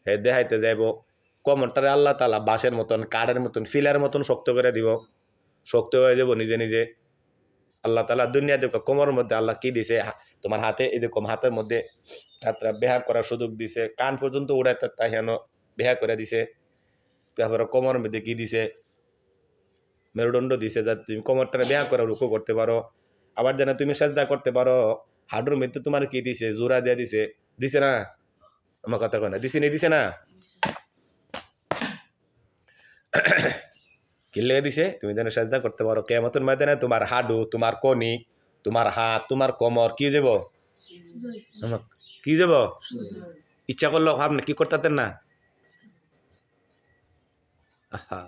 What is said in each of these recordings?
হে দেখাইতে যাইব কোমরটারে আল্লাহ তাআলা বাঁশের মতন কাঠের মতন ফিলার মতন শক্ত করে দিব, শক্ত হয়ে যাব নিজে নিজে। আল্লাহ তাআলা দুনিয়া দেখো কোমরের মধ্যে আল্লাহ কি দিছে, তোমার হাতে এরকম হাতের মধ্যে হাতটা বেহা করার সুযোগ দিছে, কান পর্যন্ত উড়াইতে তাই হেন বেহা করে দিছে। তারপরে কোমরের মধ্যে কি দিছে, মেরুদণ্ড দিছে, যাতে তুমি কোমরটা বেহা করে রুকু করতে পারো, আবার যেন তুমি সেজদা করতে পারো। হাডুর মধ্যে তোমার কি দিছে, জোড়া দিয়ে দিছে, দিছে না? আমার কথা কয় না, দিছে নি, দিছে না? কি লেগে দিছে, তুমি যেন সেজদা করতে পারো। কিয়ামতের ময়দানে তোমার হাডু, তোমার কনি, তোমার হাত, তোমার কোমর কি যাব, কি যাব? ইচ্ছা করলো আপনি কি করতেন না? আহা,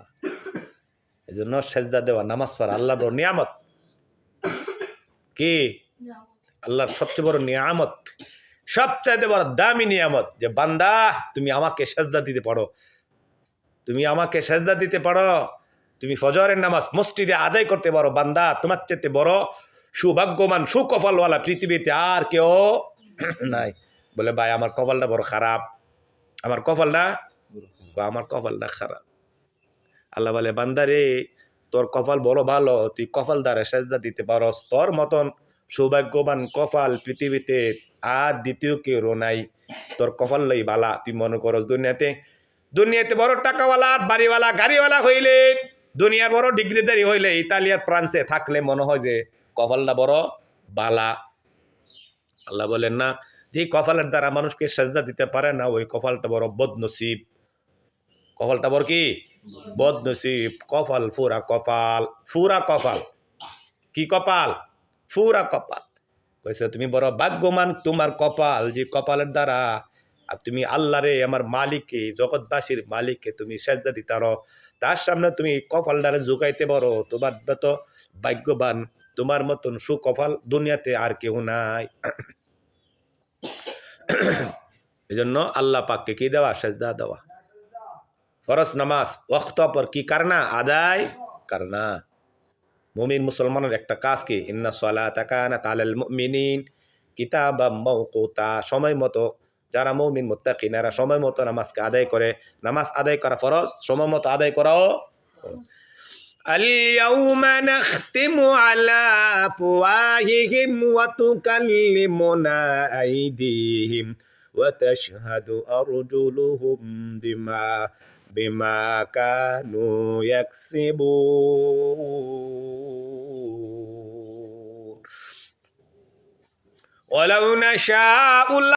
এই জন্য সেজদা দেওয়া, নামাজ পড়া আল্লাহ বড় নিয়ামত। কি আল্লাহর সবচেয়ে বড় নিয়ামত, সবচাইতে বড় দামি নিয়ামত, যে বান্দা তুমি আমাকে সেজদা দিতে পারো, তুমি আমাকে সেজদা দিতে পারো, তুমি ফজরের নামাজ মসজিদে আদায় করতে পারো। বান্দা তোমার চেয়ে বড় সৌভাগ্যবান সুকপালওয়ালা পৃথিবীতে আর কেউ নাই। বলে ভাই আমার কপালটা বড় খারাপ, আমার কপালটা, আমার কপালটা খারাপ। আল্লাহ বলে বান্দা রে, তোর কপাল বড় ভালো, তুই কপাল দ্বারা সেজদা দিতে পারস। তোর মতন সৌভাগ্যবান কপাল পৃথিবীতে আর দ্বিতীয় কেউ নাই। তোর কপাল লই বালা, তুই মনে করস দুনিয়াতে বড় টাকাওয়ালা বাড়িওয়ালা গাড়িওয়ালা হইলে, দুনিয়ার বড় ডিগ্রিধারী হইলে, ইতালিয়ার ফ্রান্সে থাকলে মনে হয় যে কপালটা বড় বালা। আল্লাহ বলেন না, যে কপালের দ্বারা মানুষকে সেজদা দিতে পারে না, ওই কপালটা বড় বদনসিব। কপালটা বড় কি বদনসিব। কপাল ফুরা কপাল, ফুরা কপাল। কি কপাল? ফুরা কপাল। কইছে তুমি বড় ভাগ্যবান তোমার কপাল, যে কপালের দ্বারা আর তুমি আল্লাহরে, আমার মালিককে, জগৎবাসীর মালিককে তুমি সেজদা দিতে পারো, তার সামনে তুমি কপালটারে ঝুঁকাইতে পারো। তোমার তো ভাগ্যবান, তোমার মতন সুকপাল দুনিয়াতে আর কেউ নাই। এই জন্য আল্লাহ পাককে কি দেওয়া, সেজদা দেওয়া। ফরজ নামাজ ওয়াক্ত পর কি কারনা, আদায় কারনা। মুমিন মুসলমানের একটা কাজ কি, ইন্না সালাতা কানাত আলাল মুমিনিন কিতাবাম মাওকুতা, সময় মতো যারা মুমিন মুত্তাকিন এরা সময় মতো নামাজকে আদায় করে। নামাজ আদায় করা ফরজ, সময় মতো আদায় করাও ফরজ। اليوم نختم على أفواههم وتكلمنا أيديهم وتشهد أرجلهم بما كانوا يكسبون ولو نشاء